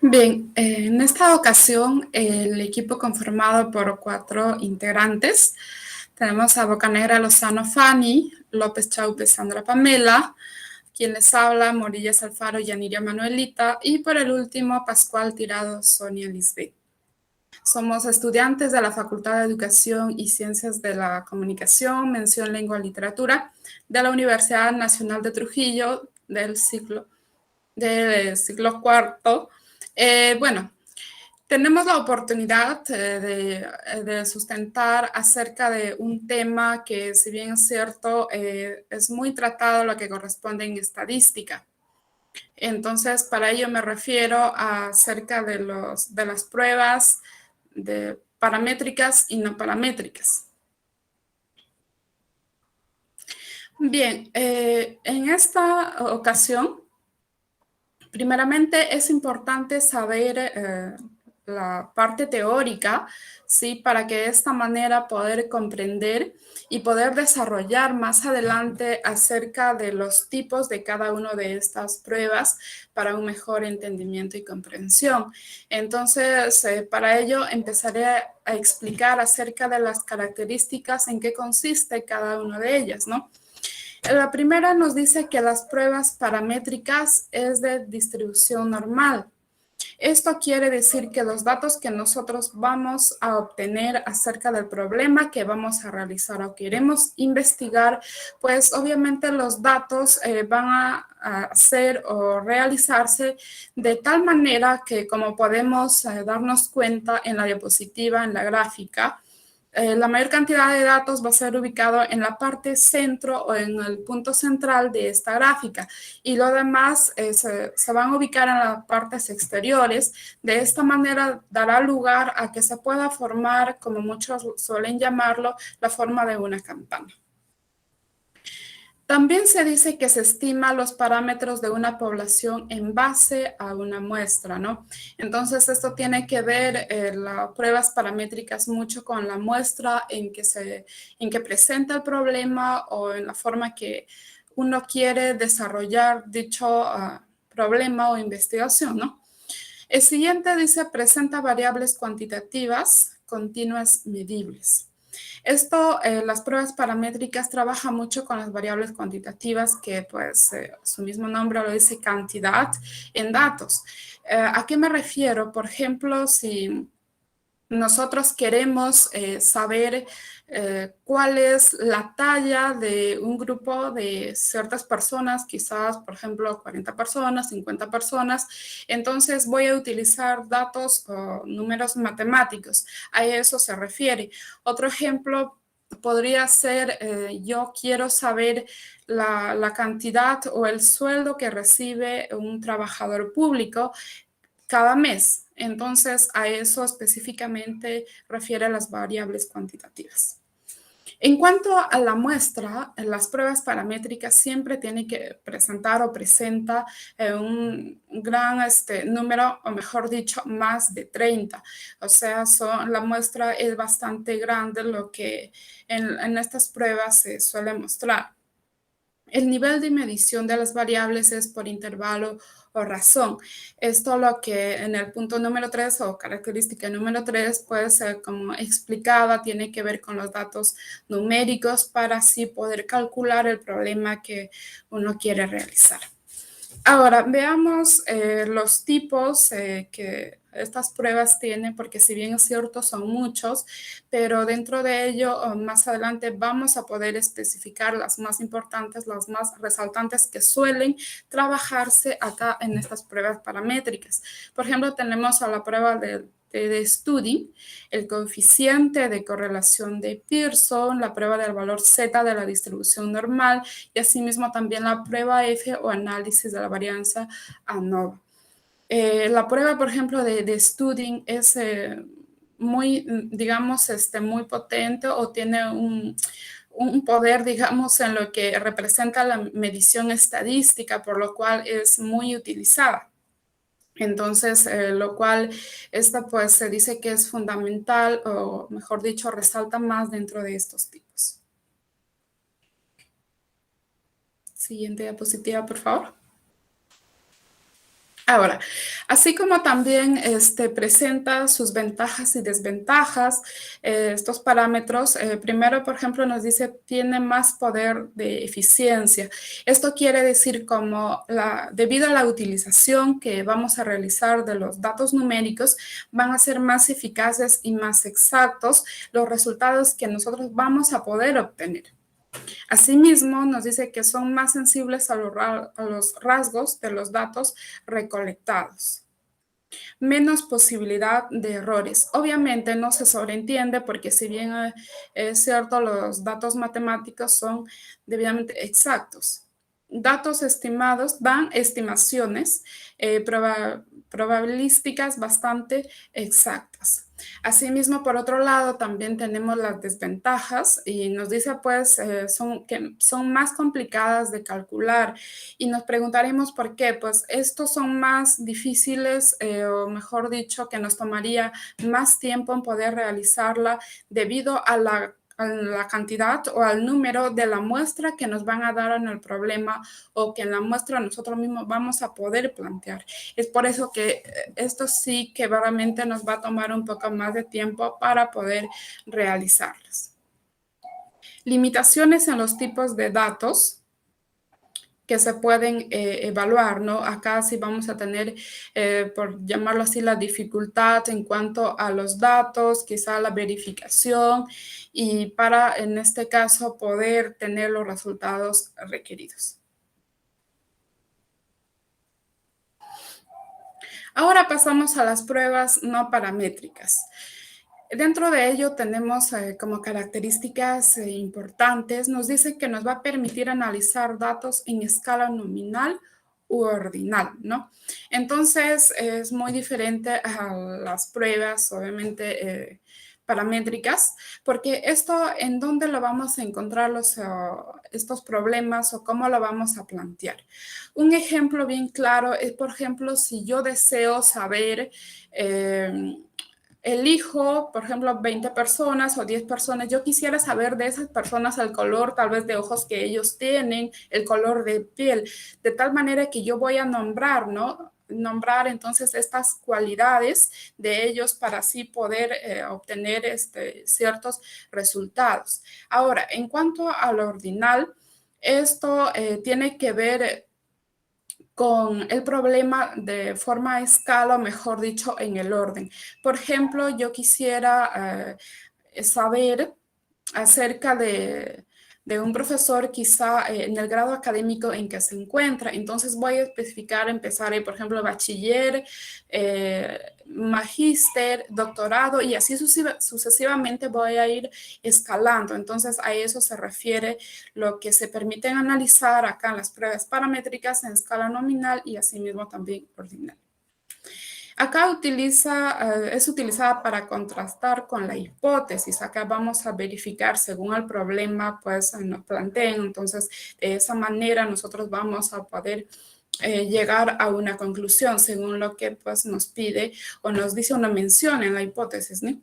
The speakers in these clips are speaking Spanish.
Bien, en esta ocasión el equipo conformado por 4 integrantes. Tenemos a Bocanegra Lozano Fanny, López Chaupe Sandra Pamela, quien les habla Morillas Alfaro Yaniria Manuelita y por el último Pascual Tirado Sonia Lisbeth. Somos estudiantes de la Facultad de Educación y Ciencias de la Comunicación, Mención Lengua y Literatura de la Universidad Nacional de Trujillo del siglo cuarto. Bueno, tenemos la oportunidad de sustentar acerca de un tema que, si bien es cierto, es muy tratado a lo que corresponde en estadística. Entonces, para ello me refiero acerca de las pruebas de paramétricas y no paramétricas. Bien, en esta ocasión, primeramente es importante saber la parte teórica, ¿sí? Para que de esta manera poder comprender y poder desarrollar más adelante acerca de los tipos de cada una de estas pruebas para un mejor entendimiento y comprensión. Entonces, para ello empezaré a explicar acerca de las características en qué consiste cada una de ellas, ¿no? La primera nos dice que las pruebas paramétricas es de distribución normal. Esto quiere decir que los datos que nosotros vamos a obtener acerca del problema que vamos a realizar o queremos investigar, pues obviamente los datos van a ser o realizarse de tal manera que, como podemos darnos cuenta en la diapositiva, en la gráfica, la mayor cantidad de datos va a ser ubicado en la parte centro o en el punto central de esta gráfica y lo demás se van a ubicar en las partes exteriores. De esta manera dará lugar a que se pueda formar, como muchos suelen llamarlo, la forma de una campana. También se dice que se estima los parámetros de una población en base a una muestra, ¿no? Entonces, esto tiene que ver las pruebas paramétricas mucho con la muestra en que presenta el problema o en la forma que uno quiere desarrollar dicho problema o investigación, ¿no? El siguiente dice, presenta variables cuantitativas continuas medibles. Esto, las pruebas paramétricas trabajan mucho con las variables cuantitativas que, pues, su mismo nombre lo dice, cantidad en datos. ¿A qué me refiero? Por ejemplo, si nosotros queremos saber cuál es la talla de un grupo de ciertas personas, quizás, por ejemplo, 40 personas, 50 personas, entonces voy a utilizar datos o números matemáticos. A eso se refiere. Otro ejemplo podría ser, yo quiero saber la cantidad o el sueldo que recibe un trabajador público cada mes. Entonces, a eso específicamente refiere a las variables cuantitativas. En cuanto a la muestra, las pruebas paramétricas siempre tienen que presentar o presenta un gran número, o mejor dicho, más de 30. O sea, la muestra es bastante grande, lo que en estas pruebas se suele mostrar. El nivel de medición de las variables es por intervalo o razón. Esto lo que en el punto número 3 o característica número 3, pues como explicaba, tiene que ver con los datos numéricos para así poder calcular el problema que uno quiere realizar. Ahora, veamos los tipos que estas pruebas tienen, porque si bien es cierto son muchos, pero dentro de ello más adelante vamos a poder especificar las más importantes, las más resaltantes que suelen trabajarse acá en estas pruebas paramétricas. Por ejemplo, tenemos a la prueba de Studing, el coeficiente de correlación de Pearson, la prueba del valor Z de la distribución normal y asimismo también la prueba F o análisis de la varianza ANOVA. La prueba, por ejemplo, de Studing es muy, digamos, muy potente o tiene un poder, digamos, en lo que representa la medición estadística, por lo cual es muy utilizada. Entonces, lo cual esta pues se dice que es fundamental o mejor dicho resalta más dentro de estos tipos. Siguiente diapositiva, por favor. Ahora, así como también presenta sus ventajas y desventajas, estos parámetros, primero, por ejemplo, nos dice tiene más poder de eficiencia. Esto quiere decir como debido a la utilización que vamos a realizar de los datos numéricos, van a ser más eficaces y más exactos los resultados que nosotros vamos a poder obtener. Asimismo, nos dice que son más sensibles a los rasgos de los datos recolectados. Menos posibilidad de errores. Obviamente no se sobreentiende porque si bien es cierto, los datos matemáticos son debidamente exactos. Datos estimados dan estimaciones probabilísticas bastante exactas. Asimismo, por otro lado, también tenemos las desventajas y nos dice pues que son más complicadas de calcular y nos preguntaremos por qué. Pues estos son más difíciles o mejor dicho que nos tomaría más tiempo en poder realizarla debido a la cantidad o al número de la muestra que nos van a dar en el problema o que en la muestra nosotros mismos vamos a poder plantear. Es por eso que esto sí que realmente nos va a tomar un poco más de tiempo para poder realizarlas. Limitaciones en los tipos de datos que se pueden evaluar, ¿no? Acá sí vamos a tener, por llamarlo así, la dificultad en cuanto a los datos, quizá la verificación y para, en este caso, poder tener los resultados requeridos. Ahora pasamos a las pruebas no paramétricas. Dentro de ello tenemos como características importantes, nos dice que nos va a permitir analizar datos en escala nominal u ordinal, ¿no? Entonces es muy diferente a las pruebas, obviamente, paramétricas, porque esto, ¿en dónde lo vamos a encontrar estos problemas o cómo lo vamos a plantear? Un ejemplo bien claro es, por ejemplo, si yo deseo saber... elijo, por ejemplo, 20 personas o 10 personas, yo quisiera saber de esas personas el color tal vez de ojos que ellos tienen, el color de piel, de tal manera que yo voy a nombrar, ¿no? Nombrar entonces estas cualidades de ellos para así poder obtener ciertos resultados. Ahora, en cuanto a lo ordinal, esto tiene que ver con el problema de forma a escala, o mejor dicho, en el orden. Por ejemplo, yo quisiera saber acerca de un profesor quizá en el grado académico en que se encuentra. Entonces voy a especificar, empezaré, por ejemplo, bachiller, magíster, doctorado y así sucesivamente voy a ir escalando. Entonces a eso se refiere lo que se permite analizar acá en las pruebas paramétricas en escala nominal y asimismo también ordinal. Acá es utilizada para contrastar con la hipótesis. Acá vamos a verificar según el problema, pues nos planteen. Entonces, de esa manera nosotros vamos a poder llegar a una conclusión según lo que pues nos pide o nos dice una mención en la hipótesis, ¿no?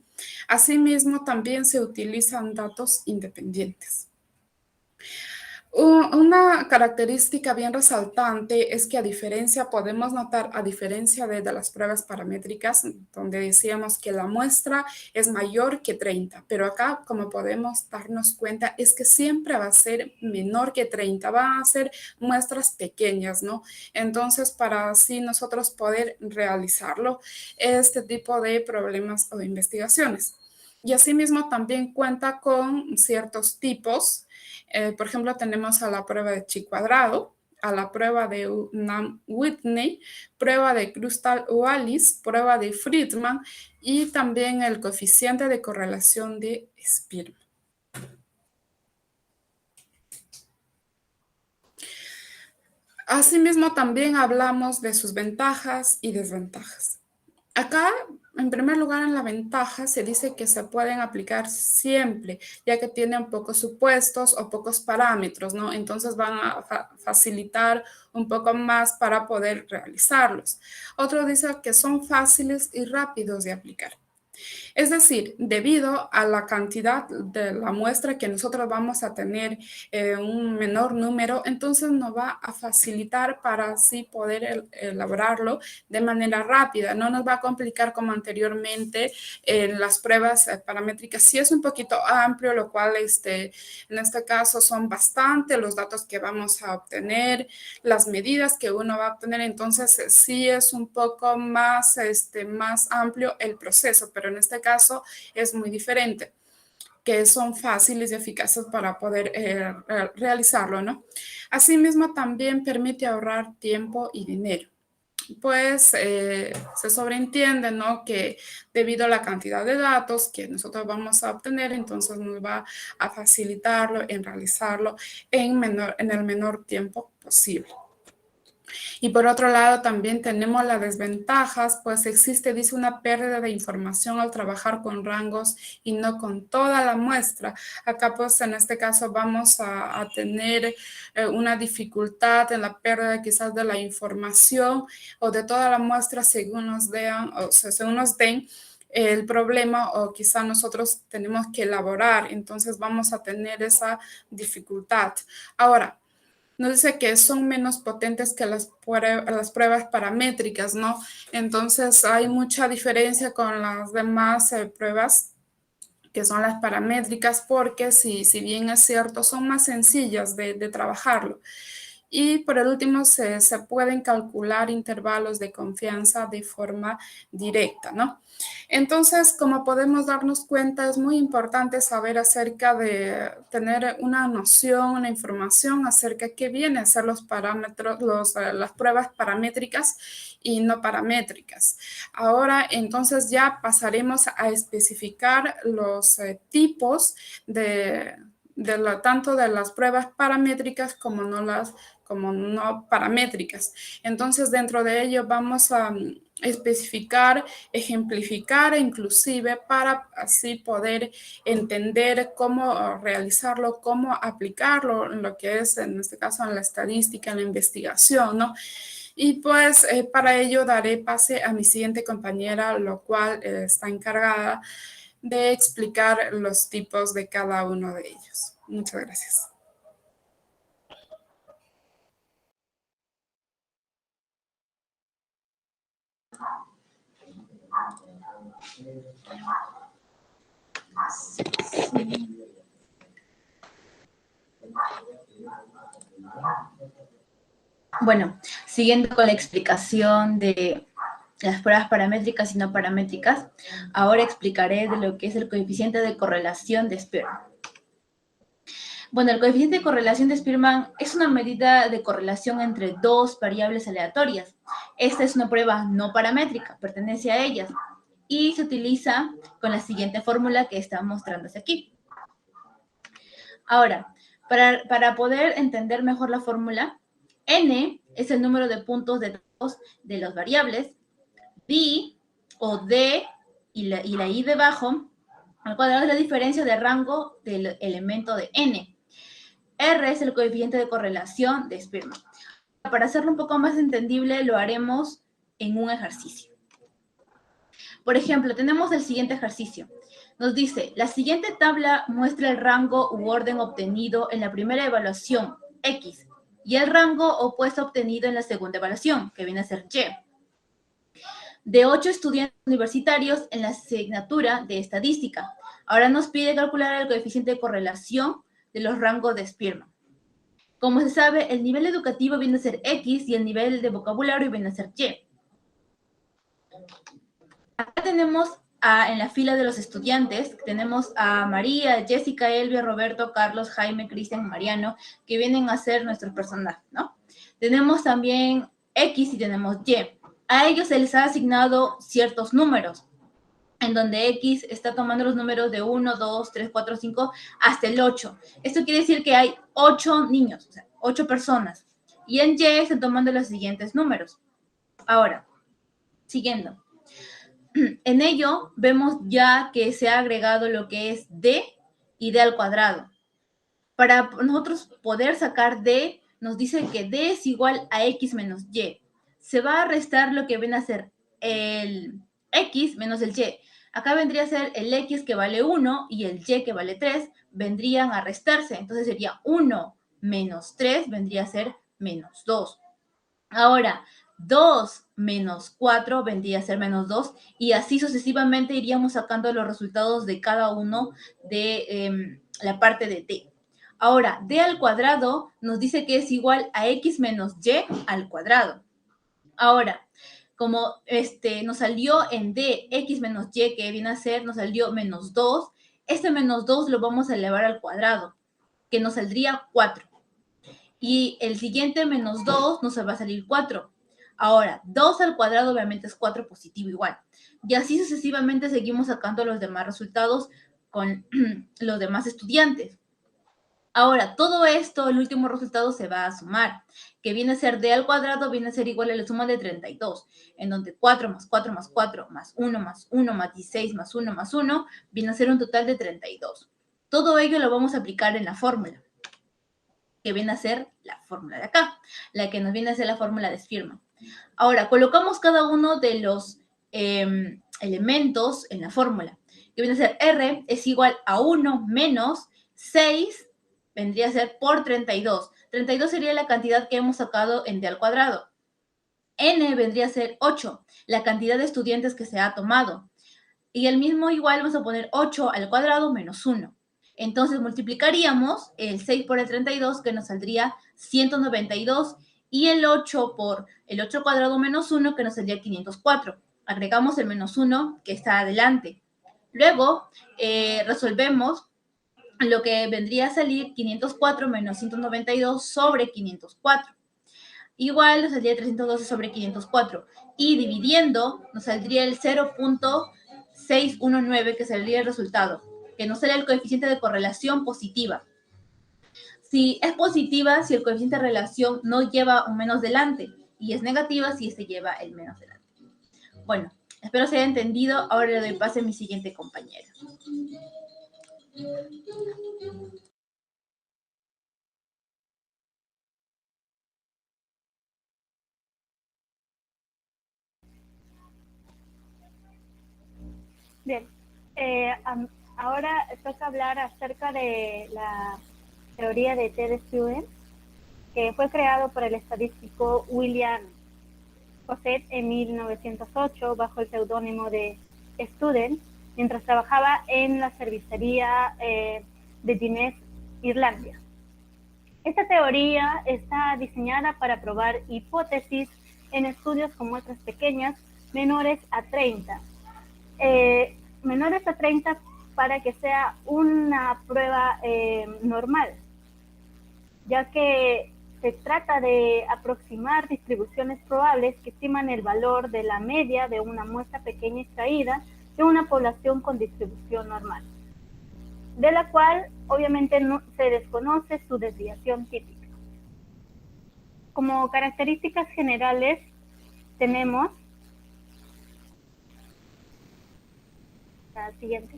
Asimismo, también se utilizan datos independientes. Una característica bien resaltante es que podemos notar, a diferencia de las pruebas paramétricas, donde decíamos que la muestra es mayor que 30, pero acá, como podemos darnos cuenta, es que siempre va a ser menor que 30, van a ser muestras pequeñas, ¿no? Entonces, para así nosotros poder realizarlo, este tipo de problemas o investigaciones. Y asimismo también cuenta con ciertos tipos. Por ejemplo, tenemos a la prueba de chi cuadrado, a la prueba de Whitney, prueba de Crustal-Wallis, prueba de Friedman y también el coeficiente de correlación de Spearman. Asimismo, también hablamos de sus ventajas y desventajas. Acá, en primer lugar, en la ventaja se dice que se pueden aplicar siempre, ya que tienen pocos supuestos o pocos parámetros, ¿no? Entonces van a facilitar un poco más para poder realizarlos. Otro dice que son fáciles y rápidos de aplicar. Es decir, debido a la cantidad de la muestra que nosotros vamos a tener un menor número, entonces nos va a facilitar para así poder elaborarlo de manera rápida. No nos va a complicar como anteriormente en las pruebas paramétricas. Sí es un poquito amplio, lo cual en este caso son bastante los datos que vamos a obtener, las medidas que uno va a obtener. Entonces sí es un poco más, más amplio el proceso, pero en este caso es muy diferente, que son fáciles y eficaces para poder realizarlo, ¿no? Asimismo, también permite ahorrar tiempo y dinero. Pues se sobreentiende, ¿no? Que debido a la cantidad de datos que nosotros vamos a obtener, entonces nos va a facilitarlo en realizarlo en el menor tiempo posible. Y por otro lado, también tenemos las desventajas, pues existe, dice, una pérdida de información al trabajar con rangos y no con toda la muestra. Acá, pues en este caso, vamos a tener una dificultad en la pérdida quizás de la información o de toda la muestra según nos den, o sea, según nos den el problema, o quizá nosotros tenemos que elaborar, entonces vamos a tener esa dificultad. Ahora, nos dice que son menos potentes que las pruebas paramétricas, ¿no? Entonces hay mucha diferencia con las demás pruebas que son las paramétricas, porque si bien es cierto, son más sencillas de trabajarlo. Y por el último, se pueden calcular intervalos de confianza de forma directa, ¿no? Entonces, como podemos darnos cuenta, es muy importante saber acerca de tener una noción, una información acerca de qué vienen a ser los parámetros, las pruebas paramétricas y no paramétricas. Ahora, entonces, ya pasaremos a especificar los tipos tanto de las pruebas paramétricas como no paramétricas. Entonces, dentro de ello vamos a especificar, ejemplificar, inclusive para así poder entender cómo realizarlo, cómo aplicarlo en lo que es, en este caso, en la estadística, en la investigación, ¿no? Y pues para ello daré pase a mi siguiente compañera, lo cual está encargada de explicar los tipos de cada uno de ellos. Muchas gracias. Bueno, siguiendo con la explicación de las pruebas paramétricas y no paramétricas, ahora explicaré de lo que es el coeficiente de correlación de Spearman. Bueno, el coeficiente de correlación de Spearman es una medida de correlación entre dos variables aleatorias. Esta es una prueba no paramétrica, pertenece a ellas, y se utiliza con la siguiente fórmula que está mostrándose aquí. Ahora, para poder entender mejor la fórmula, n es el número de puntos de datos de las variables, d o d y la i debajo, al cuadrado es la diferencia de rango del elemento de n. R es el coeficiente de correlación de Spearman. Para hacerlo un poco más entendible, lo haremos en un ejercicio. Por ejemplo, tenemos el siguiente ejercicio. Nos dice, la siguiente tabla muestra el rango u orden obtenido en la primera evaluación, X, y el rango opuesto obtenido en la segunda evaluación, que viene a ser Y, de 8 estudiantes universitarios en la asignatura de estadística. Ahora nos pide calcular el coeficiente de correlación de los rangos de Spearman. Como se sabe, el nivel educativo viene a ser X y el nivel de vocabulario viene a ser Y. Acá tenemos en la fila de los estudiantes, tenemos a María, Jessica, Elvia, Roberto, Carlos, Jaime, Cristian, Mariano, que vienen a ser nuestros personajes, ¿no? Tenemos también X y tenemos Y. A ellos se les ha asignado ciertos números, en donde X está tomando los números de 1, 2, 3, 4, 5, hasta el 8. Esto quiere decir que hay 8 niños, o sea, 8 personas. Y en Y están tomando los siguientes números. Ahora, siguiendo. En ello vemos ya que se ha agregado lo que es D y D al cuadrado. Para nosotros poder sacar D, nos dice que D es igual a X menos Y. Se va a restar lo que viene a ser el X menos el Y. Acá vendría a ser el X que vale 1 y el Y que vale 3, vendrían a restarse. Entonces sería 1 menos 3 vendría a ser menos 2. Ahora, 2 menos 4 vendría a ser menos 2 y así sucesivamente iríamos sacando los resultados de cada uno de la parte de t. Ahora, d al cuadrado nos dice que es igual a x menos y al cuadrado. Ahora, como nos salió en d x menos y, que viene a ser, nos salió menos 2, este menos 2 lo vamos a elevar al cuadrado, que nos saldría 4. Y el siguiente menos 2 nos va a salir 4. Ahora, 2 al cuadrado obviamente es 4 positivo igual. Y así sucesivamente seguimos sacando los demás resultados con los demás estudiantes. Ahora, todo esto, el último resultado se va a sumar, que viene a ser d al cuadrado, viene a ser igual a la suma de 32, en donde 4 más 4 más 4 más 1 más 1 más 16 más 1 más 1 viene a ser un total de 32. Todo ello lo vamos a aplicar en la fórmula, que viene a ser la fórmula de acá, la que nos viene a ser la fórmula de Spearman. Ahora, colocamos cada uno de los elementos en la fórmula, que viene a ser R es igual a 1 menos 6, vendría a ser por 32. 32 sería la cantidad que hemos sacado en D al cuadrado. N vendría a ser 8, la cantidad de estudiantes que se ha tomado. Y el mismo igual vamos a poner 8 al cuadrado menos 1. Entonces multiplicaríamos el 6 por el 32, que nos saldría 192, y el 8 por el 8 al cuadrado menos 1, que nos saldría 504. Agregamos el menos 1 que está adelante. Luego resolvemos lo que vendría a salir 504 menos 192 sobre 504. Igual nos saldría 312 sobre 504. Y dividiendo nos saldría el 0.619, que sería el resultado, que nos sale el coeficiente de correlación positiva. Si es positiva, si el coeficiente de relación no lleva un menos delante, y es negativa si este lleva el menos delante. Bueno, espero se haya entendido. Ahora le doy pase a mi siguiente compañero. Bien, ahora toca hablar acerca de la teoría de T-Student, que fue creado por el estadístico William Coset en 1908 bajo el seudónimo de Student, mientras trabajaba en la cervecería de Guinness, Irlanda. Esta teoría está diseñada para probar hipótesis en estudios con muestras pequeñas menores a 30. Menores a 30 para que sea una prueba normal, ya que se trata de aproximar distribuciones probables que estiman el valor de la media de una muestra pequeña extraída de una población con distribución normal, de la cual obviamente no se desconoce su desviación típica. Como características generales tenemos la siguiente.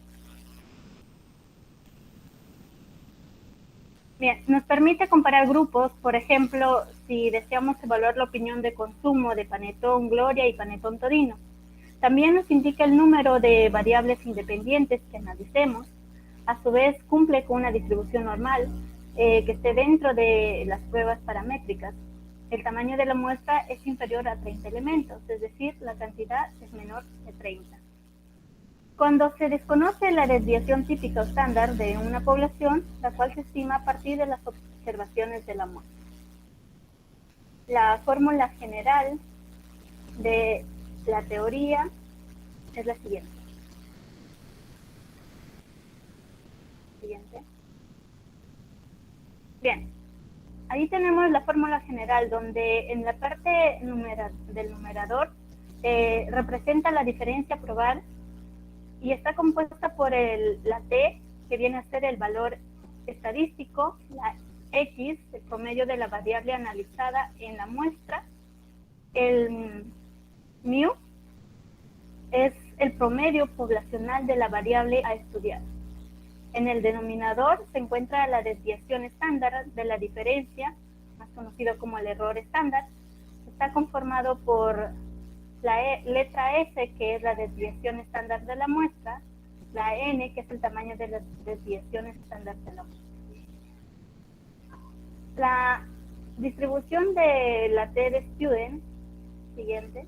Bien, nos permite comparar grupos, por ejemplo, si deseamos evaluar la opinión de consumo de Panetón Gloria y Panetón Torino. También nos indica el número de variables independientes que analicemos. A su vez, cumple con una distribución normal que esté dentro de las pruebas paramétricas. El tamaño de la muestra es inferior a 30 elementos, es decir, la cantidad es menor de 30. Cuando se desconoce la desviación típica o estándar de una población, la cual se estima a partir de las observaciones de la muestra. La fórmula general de la teoría es la siguiente. Bien, ahí tenemos la fórmula general, donde en la parte del numerador representa la diferencia probable y está compuesta por la T, que viene a ser el valor estadístico, la X, el promedio de la variable analizada en la muestra, el mu es el promedio poblacional de la variable a estudiar. En el denominador se encuentra la desviación estándar de la diferencia, más conocido como el error estándar. Está conformado por la letra S, que es la desviación estándar de la muestra, la N, que es el tamaño de la desviación estándar de la muestra. La distribución de la T de student, siguiente,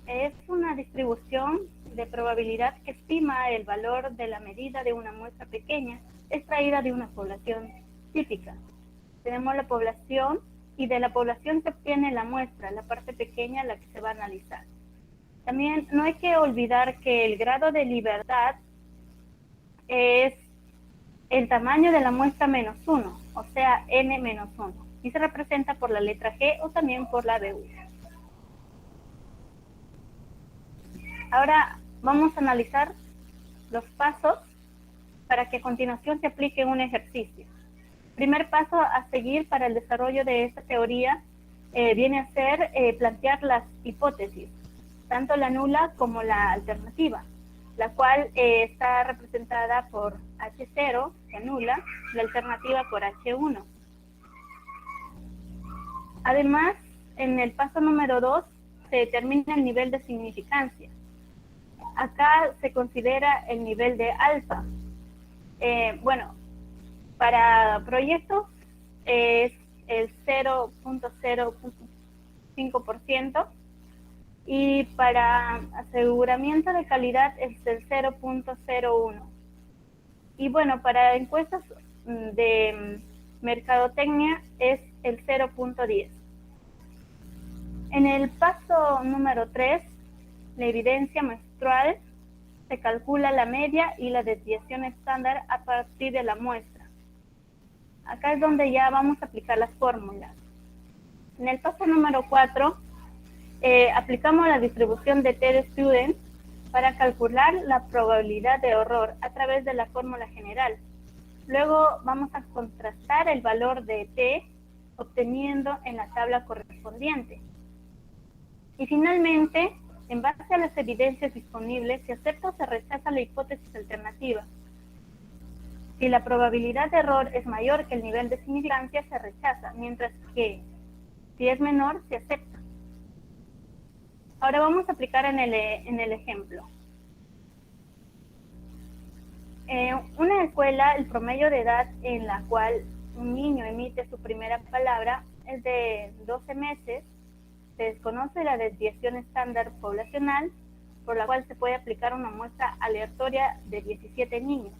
es una distribución de probabilidad que estima el valor de la medida de una muestra pequeña extraída de una población típica. Tenemos la población y de la población se obtiene la muestra, la parte pequeña, la que se va a analizar. También no hay que olvidar que el grado de libertad es el tamaño de la muestra menos 1, o sea, n menos 1, y se representa por la letra G o también por la BU. Ahora vamos a analizar los pasos para que a continuación se aplique un ejercicio. Primer paso a seguir para el desarrollo de esta teoría viene a ser plantear las hipótesis, tanto la nula como la alternativa, la cual está representada por H0, que nula, la alternativa por H1. Además, en el paso número 2 se determina el nivel de significancia. Acá se considera el nivel de alfa. Bueno, para proyectos es el 0.05% y para aseguramiento de calidad es el 0.01. Y bueno, para encuestas de mercadotecnia es el 0.10. En el paso número 3, la evidencia menstrual, se calcula la media y la desviación estándar a partir de la muestra. Acá es donde ya vamos a aplicar las fórmulas. En el paso número 4, aplicamos la distribución de T de student para calcular la probabilidad de error a través de la fórmula general. Luego vamos a contrastar el valor de T obteniendo en la tabla correspondiente. Y finalmente, en base a las evidencias disponibles, se acepta o se rechaza la hipótesis alternativa. Si la probabilidad de error es mayor que el nivel de significancia, se rechaza, mientras que si es menor, se acepta. Ahora vamos a aplicar en el ejemplo. Una escuela, el promedio de edad en la cual un niño emite su primera palabra es de 12 meses. Se desconoce la desviación estándar poblacional, por la cual se puede aplicar una muestra aleatoria de 17 niños.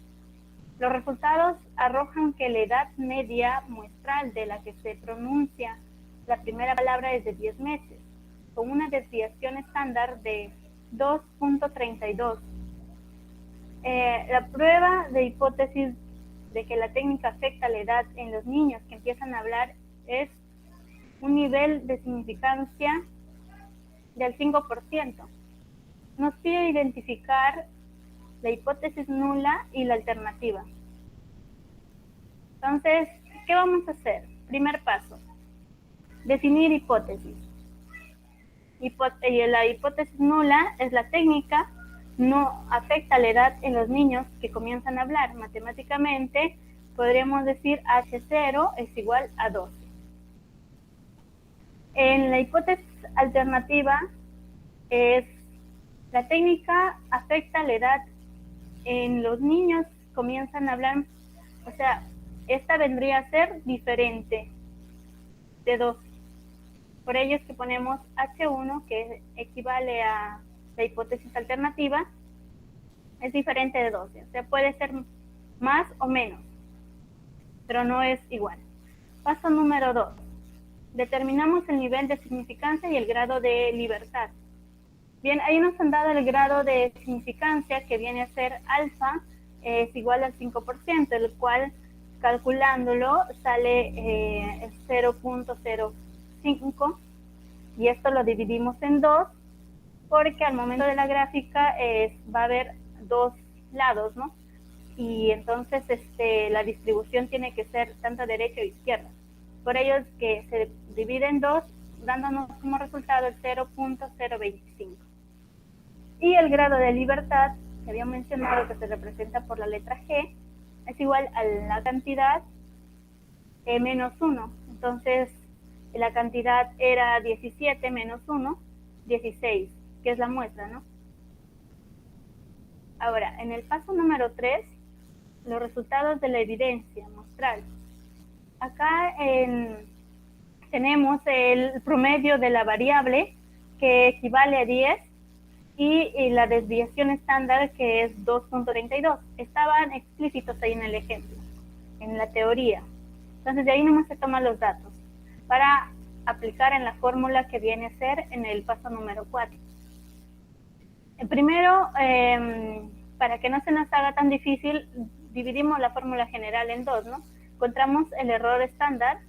Los resultados arrojan que la edad media muestral de la que se pronuncia la primera palabra es de 10 meses, con una desviación estándar de 2.32. La prueba de hipótesis de que la técnica afecta la edad en los niños que empiezan a hablar es un nivel de significancia del 5%. Nos pide identificar la hipótesis nula y la alternativa. Entonces, ¿qué vamos a hacer? Primer paso, definir hipótesis. La hipótesis nula es la técnica, no afecta la edad en los niños que comienzan a hablar. Matemáticamente, podríamos decir H0 es igual a 12. En la hipótesis alternativa, la técnica afecta la edad en los niños que comienzan a hablar, o sea, esta vendría a ser diferente de 12. Por ello es que ponemos H1, que equivale a la hipótesis alternativa, es diferente de 12. O sea, puede ser más o menos, pero no es igual. Paso número 2. Determinamos el nivel de significancia y el grado de libertad. Bien, ahí nos han dado el grado de significancia, que viene a ser alfa, es igual al 5%, el cual calculándolo sale 0.05, y esto lo dividimos en 2, porque al momento de la gráfica va a haber dos lados, ¿no? Y entonces la distribución tiene que ser tanto derecha o izquierda. Por ello es que se divide en 2, dándonos como resultado el 0.025. Y el grado de libertad, que había mencionado que se representa por la letra G, es igual a la cantidad menos 1. Entonces, y la cantidad era 17 menos 1, 16, que es la muestra, ¿no? Ahora, en el paso número 3, los resultados de la evidencia muestral. Acá tenemos el promedio de la variable, que equivale a 10, y la desviación estándar, que es 2.32. Estaban explícitos ahí en el ejemplo, en la teoría. Entonces, de ahí nomás se toman los datos para aplicar en la fórmula que viene a ser en el paso número 4. Primero, para que no se nos haga tan difícil, dividimos la fórmula general en dos, ¿no? Encontramos el error estándar,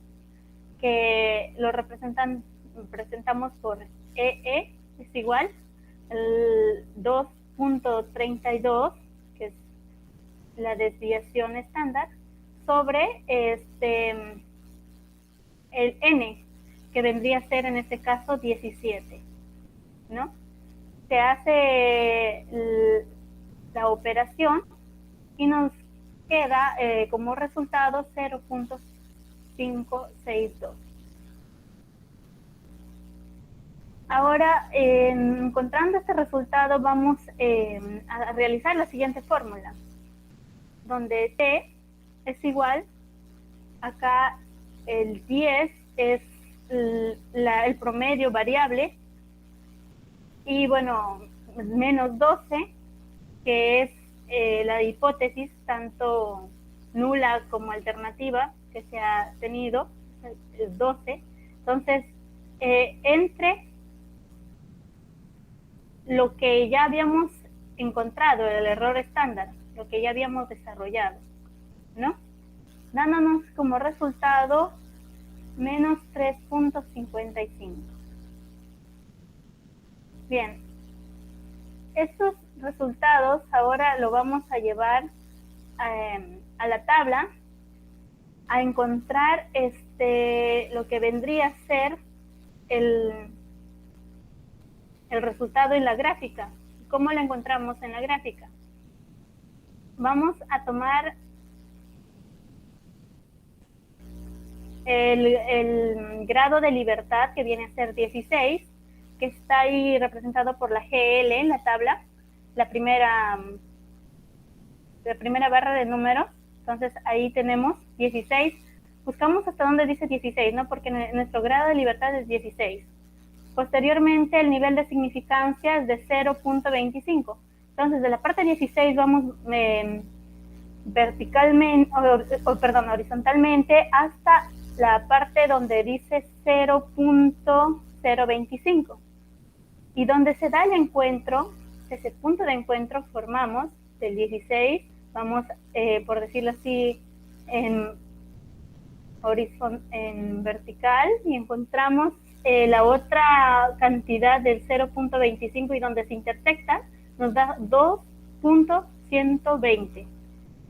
que lo presentamos por EE, es igual el 2.32, que es la desviación estándar, sobre el N, que vendría a ser en este caso 17, ¿no? Se hace la operación y nos queda como resultado 0.562. Ahora, encontrando este resultado, vamos a realizar la siguiente fórmula, donde T es igual, acá el 10 es el promedio variable, y bueno, menos 12, que es la hipótesis tanto nula como alternativa que se ha tenido, es 12. Entonces, entre lo que ya habíamos encontrado, el error estándar, lo que ya habíamos desarrollado, ¿no? Dándonos como resultado menos 3.55. Bien, estos resultados ahora lo vamos a llevar a la tabla, a encontrar lo que vendría a ser el resultado en la gráfica. ¿Cómo lo encontramos en la gráfica? Vamos a tomar el grado de libertad, que viene a ser 16, que está ahí representado por la GL en la tabla, la primera barra de números. Entonces ahí tenemos 16. Buscamos hasta dónde dice 16, ¿no? Porque nuestro grado de libertad es 16. Posteriormente, el nivel de significancia es de 0.25. Entonces, de la parte 16 vamos horizontalmente hasta la parte donde dice 0.025. Y donde se da el encuentro, ese punto de encuentro formamos del 16, vamos, por decirlo así, en vertical, y encontramos la otra cantidad del 0.25, y donde se intersecta nos da 2.120.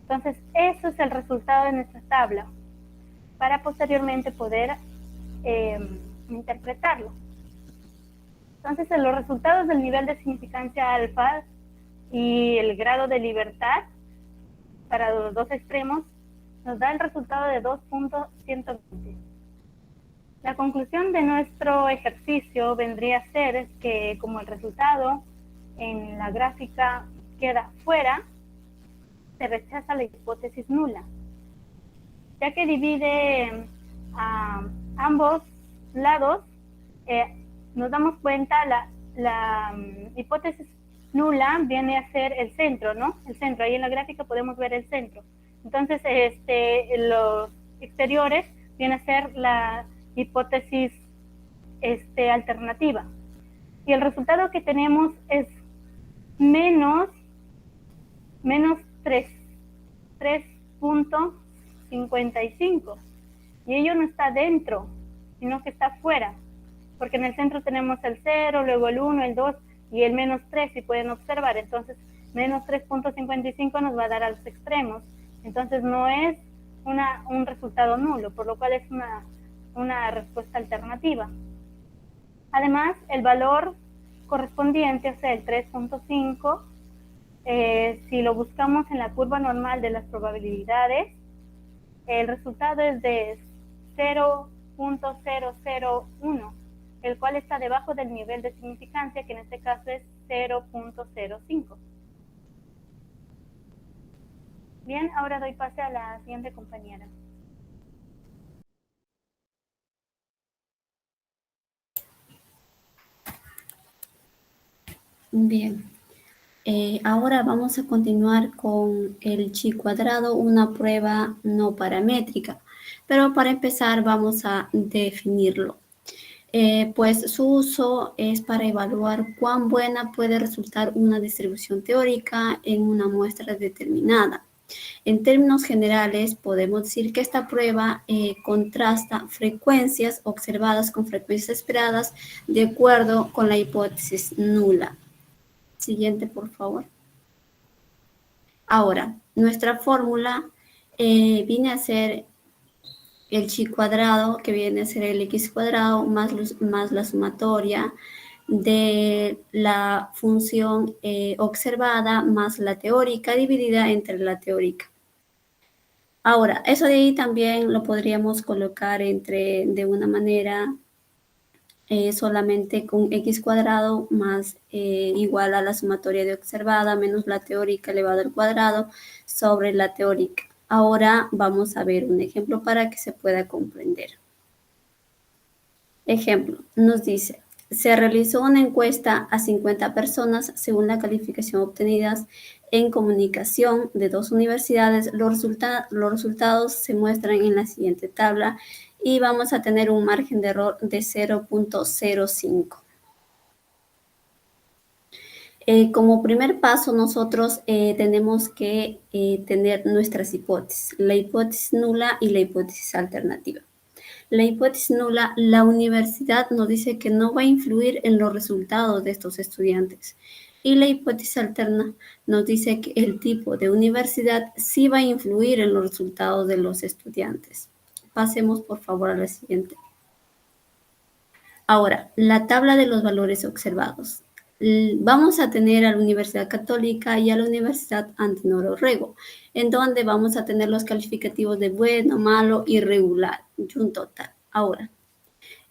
Entonces, eso es el resultado de nuestra tabla, para posteriormente poder interpretarlo. Entonces, en los resultados del nivel de significancia alfa y el grado de libertad para los dos extremos, nos da el resultado de 2.120. La conclusión de nuestro ejercicio vendría a ser que, como el resultado en la gráfica queda fuera, se rechaza la hipótesis nula, ya que divide a ambos lados. Nos damos cuenta, la hipótesis nula viene a ser el centro, ¿no? El centro, ahí en la gráfica podemos ver el centro. Entonces, los exteriores viene a ser la hipótesis alternativa. Y el resultado que tenemos es menos 3.55. Y ello no está dentro, sino que está fuera. Porque en el centro tenemos el 0, luego el 1, el 2 y el menos 3, si pueden observar. Entonces, menos 3.55 nos va a dar a los extremos. Entonces, no es un resultado nulo, por lo cual es una respuesta alternativa. Además, el valor correspondiente, o sea, el 3.5, si lo buscamos en la curva normal de las probabilidades, el resultado es de 0.001, el cual está debajo del nivel de significancia, que en este caso es 0.05. Bien, ahora doy pase a la siguiente compañera. Bien, ahora vamos a continuar con el chi cuadrado, una prueba no paramétrica. Pero para empezar vamos a definirlo. Pues su uso es para evaluar cuán buena puede resultar una distribución teórica en una muestra determinada. En términos generales, podemos decir que esta prueba contrasta frecuencias observadas con frecuencias esperadas de acuerdo con la hipótesis nula. Siguiente, por favor. Ahora, nuestra fórmula viene a ser el chi cuadrado, que viene a ser el x cuadrado, más la sumatoria de la función observada más la teórica dividida entre la teórica. Ahora, eso de ahí también lo podríamos colocar de una manera solamente con x cuadrado más igual a la sumatoria de observada menos la teórica elevado al cuadrado sobre la teórica. Ahora vamos a ver un ejemplo para que se pueda comprender. Ejemplo, nos dice, se realizó una encuesta a 50 personas según la calificación obtenidas en comunicación de 2 universidades. Los resultados se muestran en la siguiente tabla y vamos a tener un margen de error de 0.05. Como primer paso, nosotros tenemos que tener nuestras hipótesis, la hipótesis nula y la hipótesis alternativa. La hipótesis nula, la universidad nos dice que no va a influir en los resultados de estos estudiantes. Y la hipótesis alterna nos dice que el tipo de universidad sí va a influir en los resultados de los estudiantes. Pasemos, por favor, a la siguiente. Ahora, la tabla de los valores observados. Vamos a tener a la Universidad Católica y a la Universidad Antenor Orrego, en donde vamos a tener los calificativos de bueno, malo y regular, y un total. Ahora,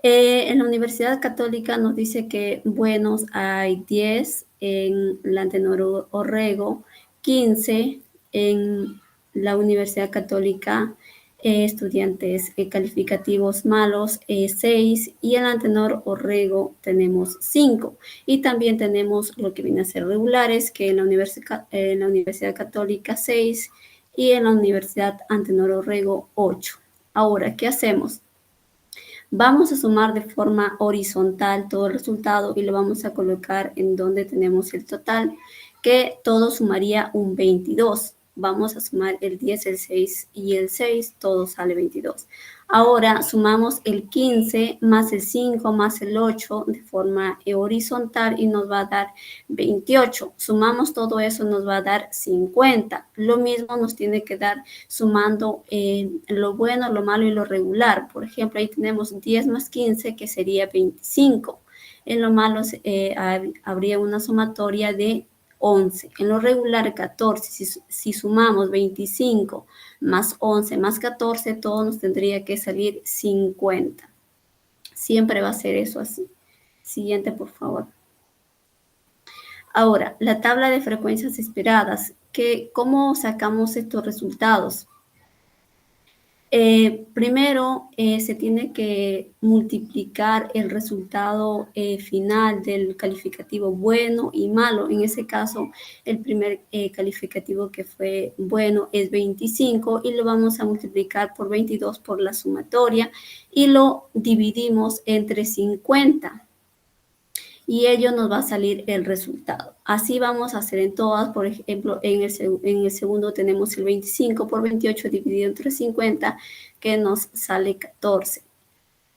en la Universidad Católica nos dice que buenos hay 10, en la Antenor Orrego 15, en la Universidad Católica estudiantes calificativos malos 6 y en Antenor Orrego tenemos 5 y también tenemos lo que viene a ser regulares que en la Universidad Católica 6 y en la Universidad Antenor Orrego 8. Ahora, ¿qué hacemos? Vamos a sumar de forma horizontal todo el resultado y lo vamos a colocar en donde tenemos el total, que todo sumaría un 22. Vamos a sumar el 10, el 6 y el 6, todo sale 22. Ahora sumamos el 15 más el 5 más el 8 de forma horizontal y nos va a dar 28. Sumamos todo eso, nos va a dar 50. Lo mismo nos tiene que dar sumando lo bueno, lo malo y lo regular. Por ejemplo, ahí tenemos 10 más 15 que sería 25. En lo malo habría una sumatoria de 11. En lo regular, 14. Si sumamos 25 más 11 más 14, todo nos tendría que salir 50. Siempre va a ser eso así. Siguiente, por favor. Ahora, la tabla de frecuencias esperadas. ¿Cómo sacamos estos resultados? Primero, se tiene que multiplicar el resultado final del calificativo bueno y malo. En ese caso, el primer calificativo que fue bueno es 25 y lo vamos a multiplicar por 22 por la sumatoria y lo dividimos entre 50. Y ello nos va a salir el resultado. Así vamos a hacer en todas. Por ejemplo, en el segundo tenemos el 25 por 28 dividido entre 50, que nos sale 14.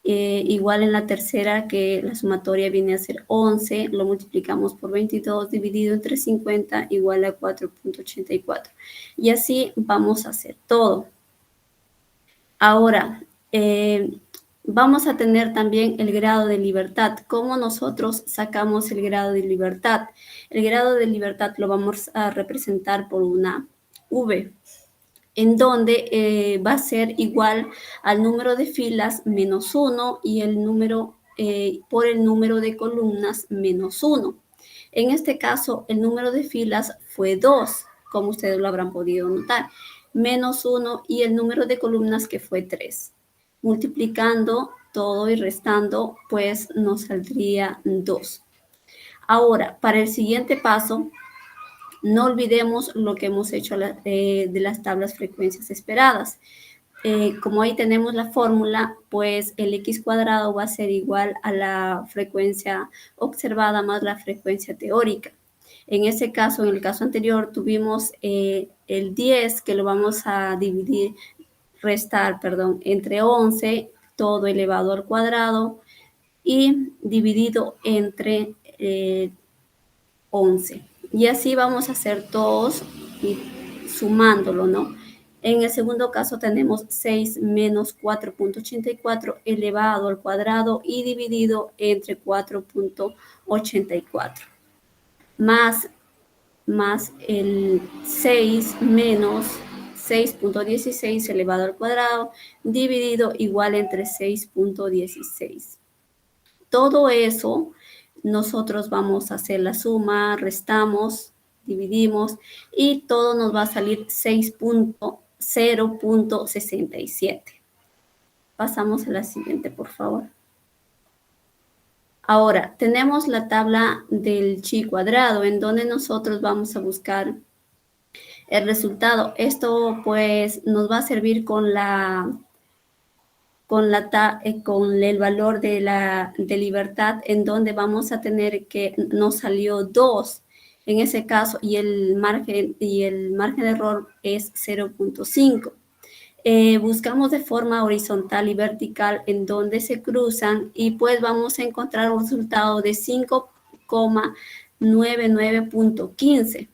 Igual en la tercera, que la sumatoria viene a ser 11, lo multiplicamos por 22 dividido entre 50, igual a 4.84. Y así vamos a hacer todo. Ahora, vamos a tener también el grado de libertad. ¿Cómo nosotros sacamos el grado de libertad? El grado de libertad lo vamos a representar por una V. en donde va a ser igual al número de filas menos 1 y el número por el número de columnas menos 1. En este caso, el número de filas fue 2, como ustedes lo habrán podido notar, menos 1 y el número de columnas que fue 3. Multiplicando todo y restando, pues nos saldría 2. Ahora, para el siguiente paso, no olvidemos lo que hemos hecho de las tablas frecuencias esperadas. Como ahí tenemos la fórmula, pues el x cuadrado va a ser igual a la frecuencia observada más la frecuencia teórica. En ese caso, en el caso anterior, tuvimos el 10 que lo vamos a restar, entre 11, todo elevado al cuadrado, y dividido entre 11. Y así vamos a hacer todos y sumándolo, ¿no? En el segundo caso tenemos 6 menos 4.84 elevado al cuadrado y dividido entre 4.84. Más el 6 menos 6.16 elevado al cuadrado dividido igual entre 6.16. Todo eso nosotros vamos a hacer la suma, restamos, dividimos y todo nos va a salir 6.0.67. Pasamos a la siguiente, por favor. Ahora, tenemos la tabla del chi cuadrado, en donde nosotros vamos a buscar el resultado. Esto, pues, nos va a servir con el valor de libertad, en donde vamos a tener que nos salió 2 en ese caso, y el margen de error es 0.5. Buscamos de forma horizontal y vertical en donde se cruzan y pues vamos a encontrar un resultado de 5,99.15.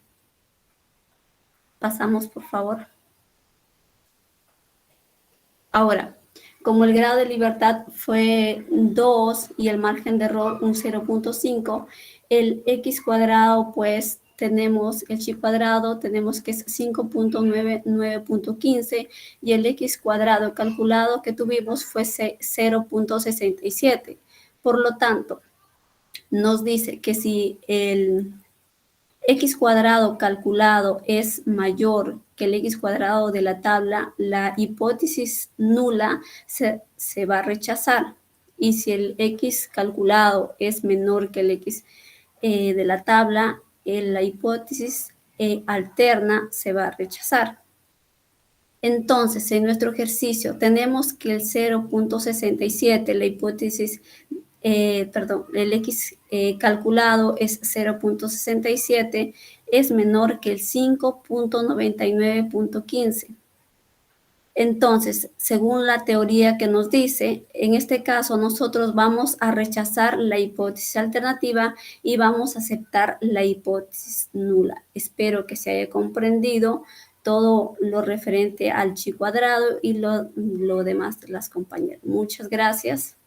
Pasamos, por favor. Ahora, como el grado de libertad fue 2 y el margen de error un 0.5, el x cuadrado, pues tenemos el chi cuadrado, tenemos que es 5.99.15 y el x cuadrado calculado que tuvimos fue 0.67. Por lo tanto, nos dice que si el x cuadrado calculado es mayor que el x cuadrado de la tabla, la hipótesis nula se va a rechazar. Y si el x calculado es menor que el x de la tabla, la hipótesis alterna se va a rechazar. Entonces, en nuestro ejercicio tenemos que el 0.67, la hipótesis el x calculado es 0.67, es menor que el 5.99.15. Entonces, según la teoría que nos dice, en este caso nosotros vamos a rechazar la hipótesis alternativa y vamos a aceptar la hipótesis nula. Espero que se haya comprendido todo lo referente al chi cuadrado y lo demás de las compañeras. Muchas gracias.